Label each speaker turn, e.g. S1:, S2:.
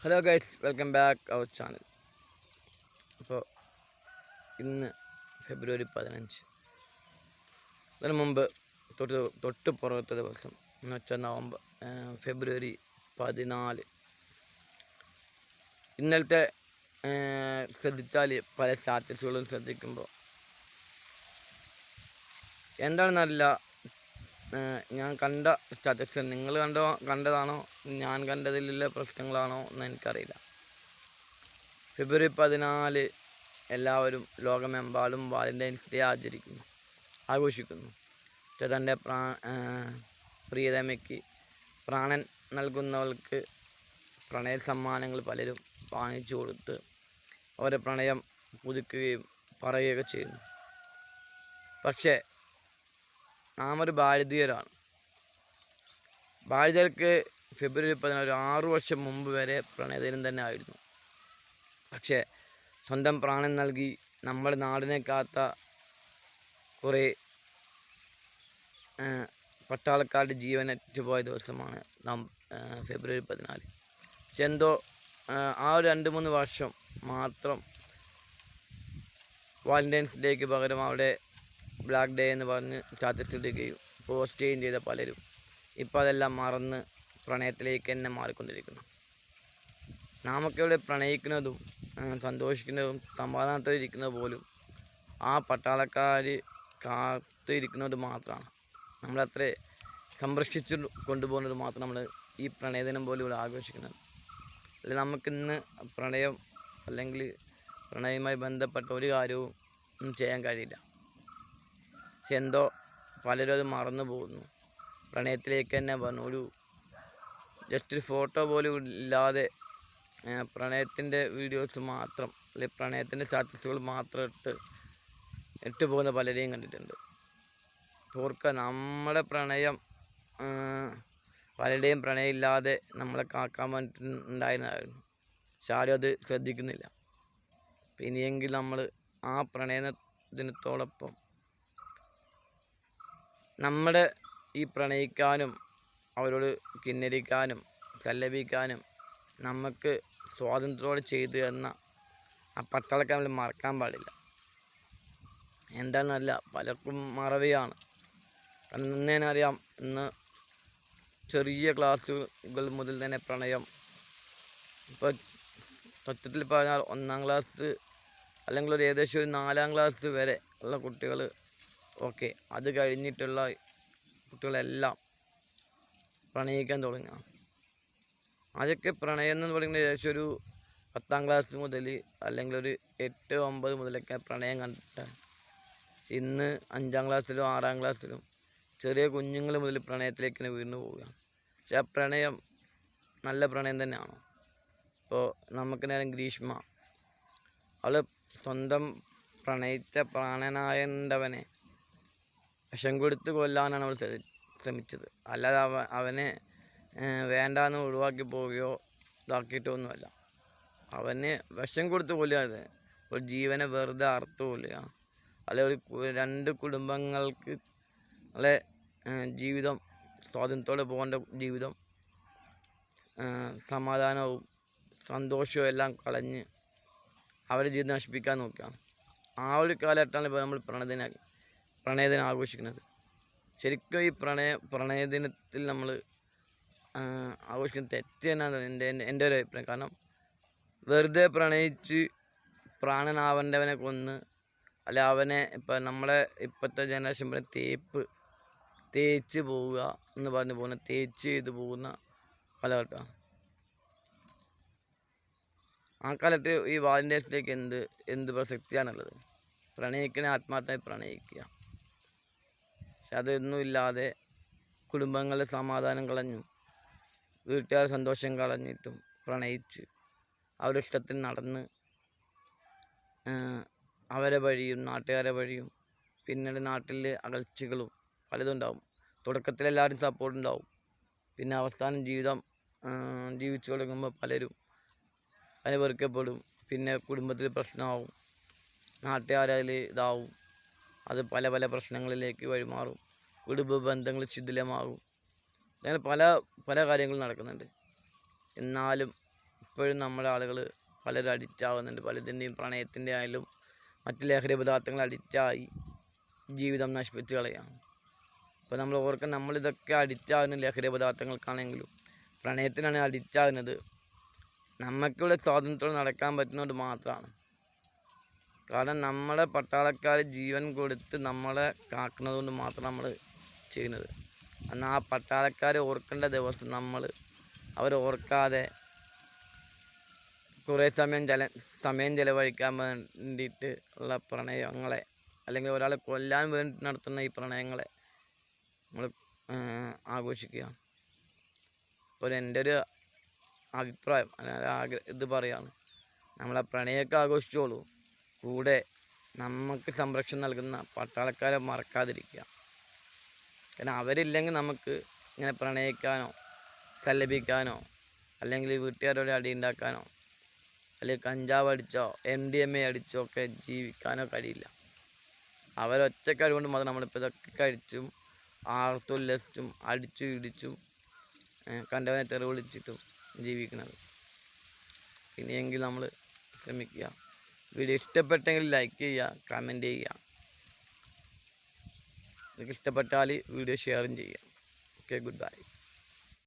S1: Hello guys, welcome back our channel. അപ്പോൾ ഇന്ന് ഫെബ്രുവരി 15. അതിന് മുമ്പ് തൊട്ട് പുറത്തെ ദിവസം എന്ന് വെച്ചാൽ ഫെബ്രുവരി 14. ഇന്നലത്തെ ശ്രദ്ധിച്ചാൽ പല സ്റ്റാറ്റസുകളും ശ്രദ്ധിക്കുമ്പോൾ എന്താണെന്നറിയില്ല, ഞാൻ കണ്ട സ്റ്റാറ്റസ് നിങ്ങൾ കണ്ടതാണോ ഞാൻ കണ്ടതിലുള്ള പ്രശ്നങ്ങളാണോ എന്ന് എനിക്കറിയില്ല. ഫെബ്രുവരി 14 എല്ലാവരും ലോകമെമ്പാടും വാലന്റൈൻസ് ഡേ ആഘോഷിക്കുന്നു. തൻ്റെ പ്രിയതമയ്ക്ക് പ്രാണൻ നൽകുന്നവൾക്ക് പ്രണയ സമ്മാനങ്ങൾ പലരും വാങ്ങിച്ചു കൊടുത്ത് അവരെ പ്രണയം പുതുക്കുകയും പറയുകയൊക്കെ ചെയ്യുന്നു. പക്ഷേ നാം ഒരു ഭാരതീയരാണ്. ഭാരതീയർക്ക് ഫെബ്രുവരി 14 6 വർഷം മുമ്പ് വരെ പ്രണയദിനം തന്നെ ആയിരുന്നു. പക്ഷേ സ്വന്തം പ്രാണൻ നൽകി നമ്മുടെ നാടിനെ കാത്ത കുറേ പട്ടാളക്കാരുടെ ജീവനറ്റ് പോയ ദിവസമാണ് ഫെബ്രുവരി 14. പക്ഷെ എന്തോ ആ ഒരു 2-3 വർഷം മാത്രം വാലന്റൈൻസ് ഡേക്ക് പകരം അവിടെ ബ്ലാക്ക് ഡേ എന്ന് പറഞ്ഞ് സ്റ്റാറ്റസ് ഇടുകയും പോസ്റ്റ് ചെയ്യുകയും ചെയ്ത പലരും ഇപ്പോൾ അതെല്ലാം മറന്ന് പ്രണയത്തിലേക്ക് തന്നെ മാറിക്കൊണ്ടിരിക്കുന്നു. നാമൊക്കെ ഇവിടെ പ്രണയിക്കുന്നതും സന്തോഷിക്കുന്നതും സമാധാനത്തോടെ പോലും ആ പട്ടാളക്കാർ കാത്തിരിക്കുന്നത് മാത്രമാണ്. നമ്മളത്ര സംരക്ഷിച്ചു കൊണ്ടുപോകുന്നത് മാത്രം നമ്മൾ ഈ പ്രണയദിനം പോലും ഇവിടെ ആഘോഷിക്കുന്നത്. അല്ലെങ്കിൽ നമുക്കിന്ന് പ്രണയം അല്ലെങ്കിൽ പ്രണയവുമായി ബന്ധപ്പെട്ട ഒരു കാര്യവും ഒന്നും ചെയ്യാൻ കഴിയില്ല. പക്ഷെ എന്തോ പലരും അത് മറന്നു പോകുന്നു. പ്രണയത്തിലേക്ക് തന്നെ പറഞ്ഞു ജസ്റ്റ് ഒരു ഫോട്ടോ പോലും ഇല്ലാതെ പ്രണയത്തിൻ്റെ വീഡിയോസ് മാത്രം അല്ലെങ്കിൽ പ്രണയത്തിൻ്റെ സ്റ്റാറ്റസുകൾ മാത്രം ഇട്ട് പോകുന്ന പലരെയും കണ്ടിട്ടുണ്ട്. ഓർക്കുക, നമ്മുടെ പ്രണയം പലരുടെയും പ്രണയം ഇല്ലാതെ നമ്മളെ കാക്കാൻ വേണ്ടിയിട്ടുണ്ടായിരുന്നതായിരുന്നു. പക്ഷെ ആരും അത് ശ്രദ്ധിക്കുന്നില്ല. ഇനിയെങ്കിലും നമ്മൾ ആ പ്രണയദിനത്തോടൊപ്പം നമ്മുടെ ഈ പ്രണയിക്കാനും അവരോട് കിന്നരിക്കാനും സല്ലപിക്കാനും നമുക്ക് സ്വാതന്ത്ര്യത്തോടെ ചെയ്തു തന്ന ആ പട്ടാളക്കാരെ നമ്മൾ മറക്കാൻ പാടില്ല. എന്താണെന്നല്ല, പലർക്കും മറവിയാണ്. കാരണം ഇന്നേനറിയാം, ഇന്ന് ചെറിയ ക്ലാസ്സുകൾ മുതൽ തന്നെ പ്രണയം. ഇപ്പോൾ സത്യത്തിൽ പറഞ്ഞാൽ 1-ാം ക്ലാസ് അല്ലെങ്കിൽ ഏകദേശം ഒരു 4-ാം ക്ലാസ് വരെ ഉള്ള കുട്ടികൾ ഓക്കെ, അത് കഴിഞ്ഞിട്ടുള്ള കുട്ടികളെല്ലാം പ്രണയിക്കാൻ തുടങ്ങുക. അതൊക്കെ പ്രണയം എന്ന് പറയുന്നത് ഏകദേശം ഒരു 10-ാം ക്ലാസ് മുതൽ അല്ലെങ്കിൽ ഒരു 8-9 മുതലൊക്കെ പ്രണയം കണ്ടിട്ട് ഇന്ന് 5-ാം ക്ലാസ്സിലും 6-ാം ക്ലാസ്സിലും ചെറിയ കുഞ്ഞുങ്ങൾ മുതൽ പ്രണയത്തിലേക്ക് വീണ് പോവുകയാണ്. പക്ഷെ ആ പ്രണയം നല്ല പ്രണയം തന്നെയാണോ? ഇപ്പോൾ നമുക്ക് നേരം ഗ്രീഷ്മ, അവൾ സ്വന്തം പ്രണയിച്ച പ്രാണനായവനെ വിഷം കൊടുത്ത് കൊല്ലാനാണ് അവൾ ശ്രമിച്ചത്. അല്ലാതെ അവനെ വേണ്ടാന്ന് ഒഴിവാക്കി പോവുകയോ ഇതാക്കിയിട്ടൊന്നുമല്ല. അവന് വിഷം കൊടുത്ത് കൊല്ലാതെ ഒരു ജീവനെ വെറുതെ അറുത്ത് കൊല്ലുക. അല്ലെ ഒരു 2 കുടുംബങ്ങൾക്ക് അല്ലെ ജീവിതം സ്വാതന്ത്ര്യത്തോടെ പോകേണ്ട ജീവിതം സമാധാനവും സന്തോഷവും എല്ലാം കളഞ്ഞ് അവരുടെ ജീവിതം നശിപ്പിക്കാൻ നോക്കുകയാണ്. ആ ഒരു കാലഘട്ടമാണ് ഇപ്പോൾ നമ്മൾ പ്രണയദിനം ആഘോഷിക്കുന്നത്. ശരിക്കും ഈ പ്രണയദിനത്തിൽ നമ്മൾ ആഘോഷിക്കുന്ന തെറ്റ് തന്നെയാണ് എൻ്റെ ഒരു അഭിപ്രായം. കാരണം വെറുതെ പ്രണയിച്ച് പ്രാണനാവേണ്ടവനെ കൊന്ന് അല്ല അവനെ ഇപ്പം നമ്മുടെ ഇപ്പോഴത്തെ ജനറേഷൻ പോലെ തേച്ച് പോവുക എന്ന് പറഞ്ഞു പോകുന്ന തേച്ച് ചെയ്ത് പോകുന്ന കാലഘട്ടമാണ്. ആ കാലത്ത് ഈ വാലന്റൈൻസ് ഡേക്ക് എന്ത് പ്രസക്തിയാണുള്ളത്? പ്രണയിക്കുന്ന ആത്മാർത്ഥമായി പ്രണയിക്കുക. പക്ഷെ അതൊന്നുമില്ലാതെ കുടുംബങ്ങളുടെ സമാധാനം കളഞ്ഞും വീട്ടുകാരുടെ സന്തോഷം കളഞ്ഞിട്ടും പ്രണയിച്ച് അവരുടെ ഇഷ്ടത്തിന് നടന്ന് അവരെ വഴിയും നാട്ടുകാരെ വഴിയും പിന്നീട് നാട്ടിൽ അകൽച്ചകളും പലതും ഉണ്ടാവും. തുടക്കത്തിൽ എല്ലാവരും സപ്പോർട്ട് ഉണ്ടാവും. പിന്നെ അവസാനം ജീവിച്ചു തുടങ്ങുമ്പോൾ പലരും അതിന് വെറുക്കപ്പെടും. പിന്നെ കുടുംബത്തിൽ പ്രശ്നമാവും, നാട്ടുകാരിൽ ഇതാവും. അത് പല പല പ്രശ്നങ്ങളിലേക്ക് വഴിമാറും. കുടുംബ ബന്ധങ്ങൾ ശിഥിലമാകും. അങ്ങനെ പല പല കാര്യങ്ങളും നടക്കുന്നുണ്ട്. എന്നാലും ഇപ്പോഴും നമ്മുടെ ആളുകൾ പലരും അഡിക്റ്റ് ആവുന്നുണ്ട്. പലതിൻ്റെയും പ്രണയത്തിൻ്റെ ആയാലും മറ്റ് ലഹരി പദാർത്ഥങ്ങൾ അഡിക്റ്റായി ജീവിതം നശിപ്പിച്ച് കളയാണ്. അപ്പോൾ നമ്മൾ ഓർക്കാൻ, നമ്മളിതൊക്കെ അഡിക്റ്റ് ആകുന്ന ലഹരി പദാർത്ഥങ്ങൾക്കാണെങ്കിലും പ്രണയത്തിനാണ് അഡിക്റ്റ് ആകുന്നത്. നമുക്കിവിടെ സ്വാതന്ത്ര്യം നടക്കാൻ പറ്റുന്നത് മാത്രമാണ്. കാരണം നമ്മളെ പട്ടാളക്കാർ ജീവൻ കൊടുത്ത് നമ്മളെ കാക്കുന്നത് കൊണ്ട് മാത്രം നമ്മൾ ചെയ്യുന്നത്. എന്നാൽ ആ പട്ടാളക്കാരെ ഓർക്കേണ്ട ദിവസം നമ്മൾ അവരെ ഓർക്കാതെ കുറേ സമയം ചിലവഴിക്കാൻ വേണ്ടിയിട്ട് ഉള്ള പ്രണയങ്ങളെ, അല്ലെങ്കിൽ ഒരാളെ കൊല്ലാൻ വേണ്ടി നടത്തുന്ന ഈ പ്രണയങ്ങളെ നമ്മൾ ആഘോഷിക്കുകയാണ്. അപ്പോൾ എൻ്റെ ഒരു അഭിപ്രായം, ഇത് പറയാണ്, നമ്മളെ പ്രണയമൊക്കെ ആഘോഷിച്ചോളൂ, കൂടെ നമുക്ക് സംരക്ഷണം നൽകുന്ന പട്ടാളക്കാരെ മറക്കാതിരിക്കുക. കാരണം അവരില്ലെങ്കിൽ നമുക്ക് ഇങ്ങനെ പ്രണയിക്കാനോ സല്ലപിക്കാനോ അല്ലെങ്കിൽ വീട്ടുകാരോട് അടിയുണ്ടാക്കാനോ അല്ലെങ്കിൽ കഞ്ചാവ് അടിച്ചോ MDMA അടിച്ചോ ഒക്കെ ജീവിക്കാനോ കഴിയില്ല. അവരൊറ്റ കഴിവുകൊണ്ട് മാത്രം നമ്മളിപ്പോൾ ഇതൊക്കെ കഴിച്ചും ആർത്തുല്ലസിച്ചും അടിച്ചു ഇടിച്ചും കണ്ടവനെ തെറി വിളിച്ചിട്ടും ജീവിക്കുന്നത്. ഇനിയെങ്കിൽ നമ്മൾ ശ്രമിക്കുക. വീഡിയോ ഇഷ്ടപ്പെട്ടെങ്കിൽ ലൈക്ക് ചെയ്യുക, കമൻറ്റ് ചെയ്യുക. നിങ്ങൾക്ക് ഇഷ്ടപ്പെട്ടാൽ വീഡിയോ ഷെയറും ചെയ്യുക. Okay, good bye.